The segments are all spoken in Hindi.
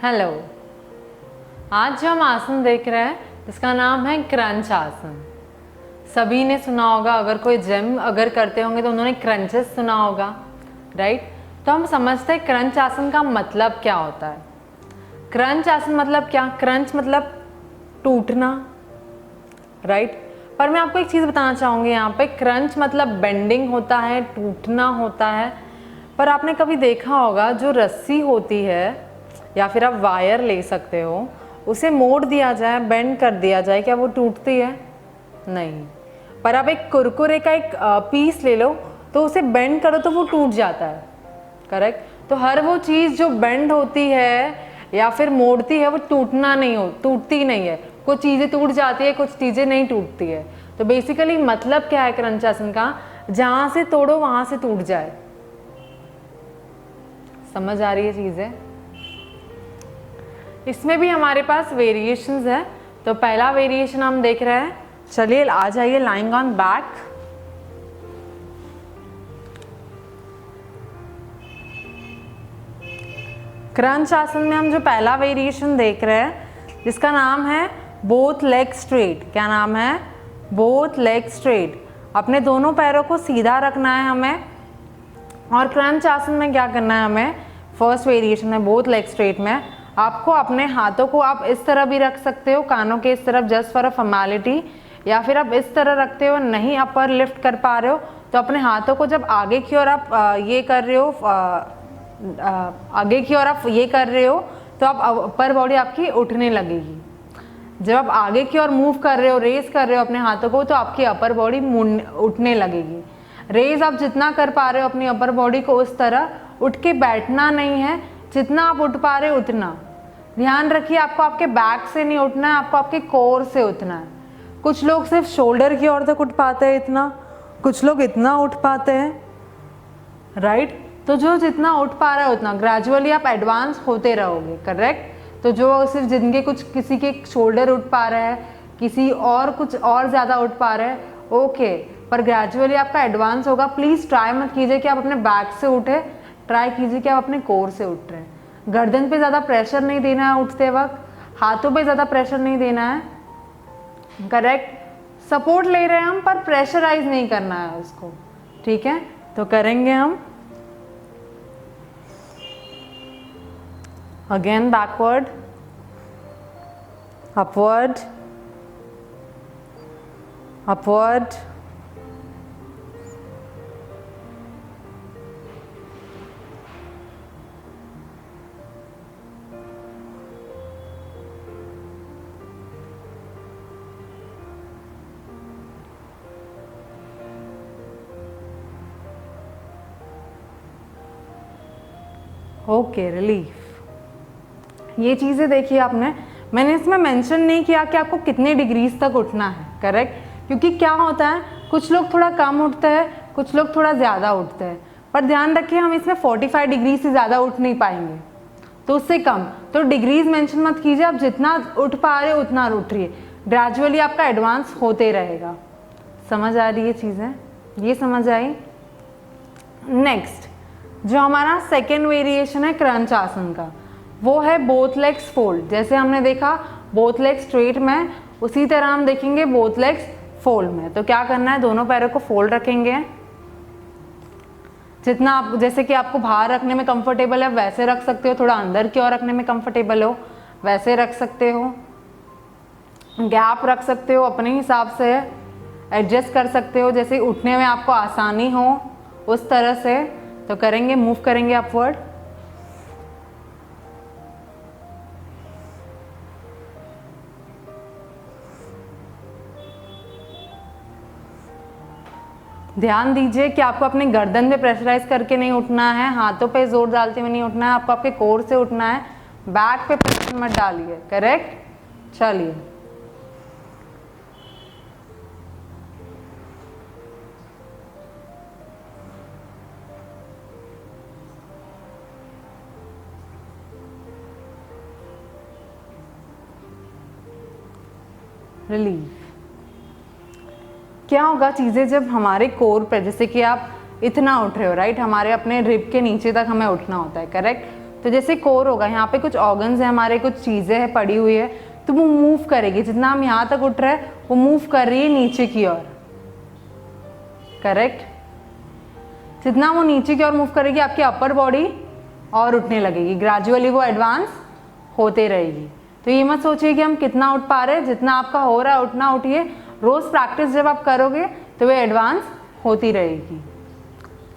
हेलो। आज जो हम आसन देख रहे हैं इसका नाम है क्रंच आसन। सभी ने सुना होगा, अगर कोई जिम अगर करते होंगे तो उन्होंने क्रंचेस सुना होगा, राइट। तो हम समझते हैं क्रंच आसन का मतलब क्या होता है। क्रंच आसन मतलब क्या? क्रंच मतलब टूटना, राइट। पर मैं आपको एक चीज़ बताना चाहूँगी, यहाँ पे क्रंच मतलब बेंडिंग होता है, टूटना होता है। पर आपने कभी देखा होगा जो रस्सी होती है या फिर आप वायर ले सकते हो, उसे मोड़ दिया जाए, बेंड कर दिया जाए, क्या वो टूटती है? नहीं। पर आप एक कुरकुरे का एक पीस ले लो तो उसे बेंड करो तो वो टूट जाता है, करेक्ट। तो हर वो चीज़ जो बेंड होती है या फिर मोड़ती है वो टूटती नहीं है। कुछ चीज़ें टूट जाती है, कुछ चीज़ें नहीं टूटती है। तो बेसिकली मतलब क्या है क्रंच आसन का? जहाँ से तोड़ो वहाँ से टूट जाए। समझ आ रही है चीज़ें? इसमें भी हमारे पास वेरिएशंस है। तो पहला वेरिएशन हम देख रहे हैं, चलिए आ जाइए, लाइंग ऑन बैक। क्रंच आसन में हम जो पहला वेरिएशन देख रहे हैं जिसका नाम है बोथ लेग स्ट्रेट। क्या नाम है? Both leg straight. अपने दोनों पैरों को सीधा रखना है हमें। और क्रंच आसन में क्या करना है हमें? फर्स्ट वेरिएशन है बोथ लेग स्ट्रेट में आपको अपने हाथों को आप इस तरह भी रख सकते हो, कानों के इस तरफ, जस्ट फॉर अ फॉर्मेलिटी। या फिर आप इस तरह रखते हो, नहीं अपर लिफ्ट कर पा रहे हो तो अपने हाथों को जब आगे की ओर आप ये कर रहे हो, आगे की ओर आप ये कर रहे हो तो आप अपर बॉडी आपकी उठने लगेगी। जब आप आगे की ओर मूव कर रहे हो, रेस कर रहे हो अपने हाथों को, तो आपकी अपर बॉडी उठने लगेगी। रेज आप जितना कर पा रहे हो अपनी अपर बॉडी को, उस तरह उठ के बैठना नहीं है, जितना आप उठ पा रहे हो उतना। ध्यान रखिए, आपको आपके बैक से नहीं उठना है, आपको आपके कोर से उठना है। कुछ लोग सिर्फ शोल्डर की ओर तक उठ पाते हैं इतना, कुछ लोग इतना उठ पाते हैं, राइट। तो जो जितना उठ पा रहा है उतना, ग्रेजुअली आप एडवांस होते रहोगे, करेक्ट। तो जो सिर्फ जिनके किसी के शोल्डर उठ पा रहे हैं, किसी और कुछ और ज़्यादा उठ पा रहे हैं, ओके, पर ग्रेजुअली आपका एडवांस होगा। प्लीज़ ट्राई मत कीजिए कि आप अपने बैक से उठे, ट्राई कीजिए कि आप अपने कोर से उठ रहे हैं। गर्दन पे ज़्यादा प्रेशर नहीं देना है उठते वक्त, हाथों पे ज़्यादा प्रेशर नहीं देना है, करेक्ट। सपोर्ट ले रहे हैं हम पर प्रेशराइज नहीं करना है उसको, ठीक है। तो करेंगे हम again backward, upward, upward, okay, relief. ये चीज़ें देखिए आपने, मैंने इसमें मेंशन नहीं किया कि आपको कितने डिग्रीज तक उठना है, करेक्ट। क्योंकि क्या होता है, कुछ लोग थोड़ा कम उठते हैं, कुछ लोग थोड़ा ज़्यादा उठते हैं। पर ध्यान रखिए हम इसमें 45 डिग्री से ज़्यादा उठ नहीं पाएंगे, तो उससे कम। तो डिग्रीज मेंशन मत कीजिए, आप जितना उठ पा रहे हो उतना उठिए। ग्रेजुअली आपका एडवांस होते रहेगा। समझ आ रही है चीज़ें? ये समझ आई? नेक्स्ट जो हमारा सेकेंड वेरिएशन है क्रंच आसन का, वो है बोथ लेग्स फोल्ड। जैसे हमने देखा बोथ लेग्स स्ट्रेट में, उसी तरह हम देखेंगे बोथ लेग्स फोल्ड में। तो क्या करना है, दोनों पैरों को फोल्ड रखेंगे। जितना आप, जैसे कि आपको बाहर रखने में कंफर्टेबल है वैसे रख सकते हो, थोड़ा अंदर की ओर रखने में कंफर्टेबल हो वैसे रख सकते हो, गैप रख सकते हो, अपने हिसाब से एडजस्ट कर सकते हो, जैसे उठने में आपको आसानी हो उस तरह से। तो करेंगे, मूव करेंगे अपवर्ड, ध्यान दीजिए कि आपको अपने गर्दन पे प्रेशराइज करके नहीं उठना है, हाथों पे जोर डालते हुए नहीं उठना है, आपको आपके कोर से उठना है, बैक पे प्रेशर मत डालिए, करेक्ट। चलिए रिलीफ। क्या होगा चीज़ें जब हमारे कोर पे, जैसे कि आप इतना उठ रहे हो, राइट, हमारे अपने रिब के नीचे तक हमें उठना होता है, करेक्ट। तो जैसे कोर होगा, यहाँ पे कुछ ऑर्गन्स हैं हमारे, कुछ चीज़ें हैं पड़ी हुई है, तो वो मूव करेगी। जितना हम यहाँ तक उठ रहे हैं वो मूव कर रही है नीचे की ओर, करेक्ट। जितना वो नीचे की ओर मूव करेगी आपकी अपर बॉडी और उठने लगेगी, ग्रेजुअली वो एडवांस होते रहेगी। तो ये मत सोचिए कि हम कितना उठ पा रहे हैं, जितना आपका हो रहा है उठना उठिए। रोज़ प्रैक्टिस जब आप करोगे तो वो एडवांस होती रहेगी।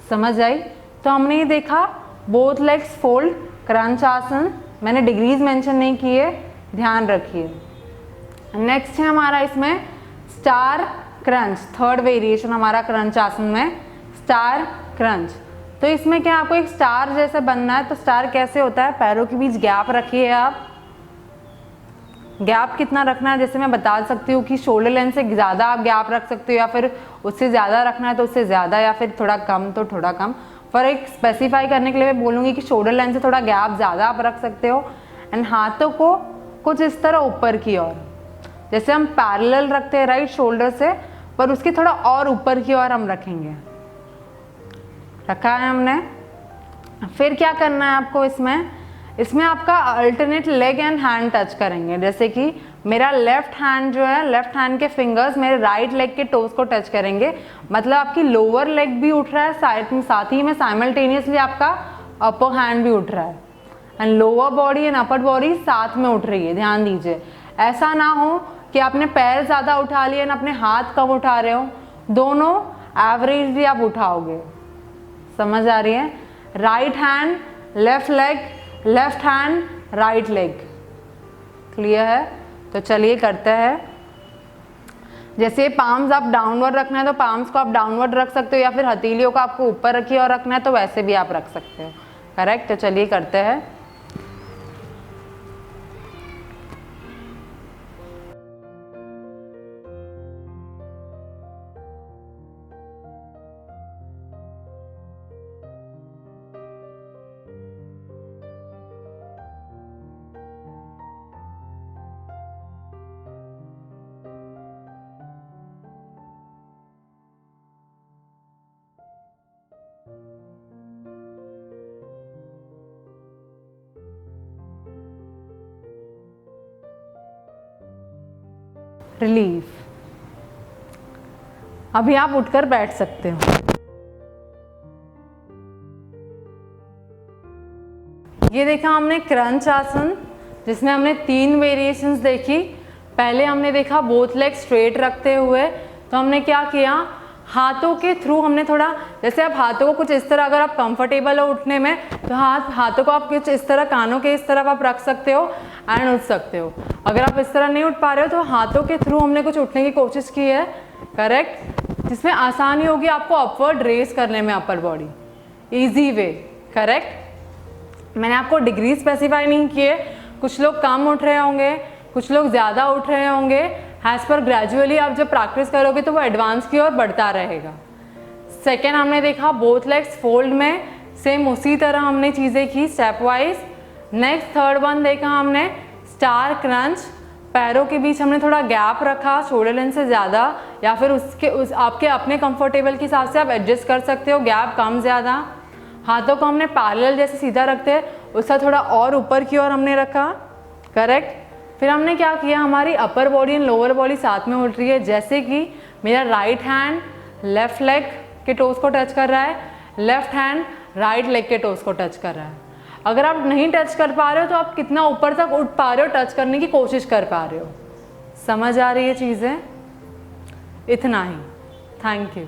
समझ आई? तो हमने ये देखा बोथ लेग्स फोल्ड, क्रंच आसन। मैंने डिग्रीज मेंशन नहीं किए, ध्यान रखिए। नेक्स्ट है हमारा इसमें स्टार क्रंच, थर्ड वेरिएशन हमारा क्रंच आसन में स्टार क्रंच। तो इसमें क्या आपको एक स्टार जैसे बनना है। तो स्टार कैसे होता है, पैरों के बीच गैप रखिए आप। गैप कितना रखना है, जैसे मैं बता सकती हूँ कि शोल्डर लेंथ से ज़्यादा आप गैप रख सकते हो, या फिर उससे ज़्यादा रखना है तो उससे ज़्यादा, या फिर थोड़ा कम तो थोड़ा कम। फॉर एक स्पेसिफाई करने के लिए मैं बोलूँगी कि शोल्डर लेंथ से थोड़ा गैप ज़्यादा आप रख सकते हो। एंड हाथों को कुछ इस तरह ऊपर की ओर, जैसे हम पैरेलल रखते हैं राइट शोल्डर से, पर उसके थोड़ा और ऊपर की ओर हम रखेंगे। रखा है हमने। फिर क्या करना है आपको, इसमें आपका alternate leg and hand touch करेंगे। जैसे कि मेरा लेफ्ट हैंड जो है, लेफ्ट हैंड के फिंगर्स मेरे राइट लेग के टोस को टच करेंगे। मतलब आपकी लोअर लेग भी उठ रहा है साथ ही में साइमल्टेनियसली आपका अपर हैंड भी उठ रहा है, and lower body and upper body साथ में उठ रही है। ध्यान दीजिए, ऐसा ना हो कि आपने पैर ज़्यादा उठा लिए ना अपने हाथ कम उठा रहे हो, दोनों एवरेजली आप उठाओगे। समझ आ रही है? Right hand left leg, left hand right leg. Clear है? तो चलिए करते हैं। जैसे पाम्स आप डाउनवर्ड रखना है तो पाम्स को आप डाउनवर्ड रख सकते हो, या फिर हथेलियों को आपको ऊपर रखिए और रखना है तो वैसे भी आप रख सकते हो। करेक्ट? तो चलिए करते हैं। रिलीफ। अभी आप उठकर बैठ सकते हो। ये देखा हमने क्रंच आसन, जिसमें हमने 3 वेरिएशंस देखी। पहले हमने देखा बोथ लेग स्ट्रेट रखते हुए, तो हमने क्या किया, हाथों के थ्रू हमने थोड़ा, जैसे आप हाथों को कुछ इस तरह, अगर आप कंफर्टेबल हो उठने में तो हाथों को आप कुछ इस तरह कानों के इस तरफ आप रख सकते हो एंड उठ सकते हो। अगर आप इस तरह नहीं उठ पा रहे हो तो हाथों के थ्रू हमने कुछ उठने की कोशिश की है, करेक्ट, जिसमें आसानी होगी आपको अपवर्ड रेस करने में, upper body easy way. Correct? मैंने आपको डिग्री स्पेसिफाई नहीं किए, कुछ लोग कम उठ रहे होंगे, कुछ लोग ज़्यादा उठ रहे होंगे। एज पर ग्रेजुअली आप जब प्रैक्टिस करोगे तो वो एडवांस की ओर बढ़ता रहेगा। सेकेंड हमने देखा बोथ लेग्स फोल्ड में, सेम उसी तरह हमने चीज़ें की step wise. Next third one देखा हमने स्टार क्रंच, पैरों के बीच हमने थोड़ा गैप रखा शोल्डर लेंथ से ज़्यादा, या फिर आपके अपने कंफर्टेबल के हिसाब से आप एडजस्ट कर सकते हो, गैप कम ज़्यादा। हाथों को हमने पैरेलल जैसे सीधा रखते हैं उसका थोड़ा और ऊपर की ओर हमने रखा। करेक्ट? फिर हमने क्या किया, हमारी upper body and lower body साथ में उठ रही है। जैसे कि मेरा राइट हैंड लेफ्ट लेग के टोस को टच कर रहा है, लेफ्ट हैंड राइट लेग के टोस को टच कर रहा है। अगर आप नहीं टच कर पा रहे हो तो आप कितना ऊपर तक उठ पा रहे हो, टच करने की कोशिश कर पा रहे हो। समझ आ रही है चीज़ें? इतना ही। Thank you.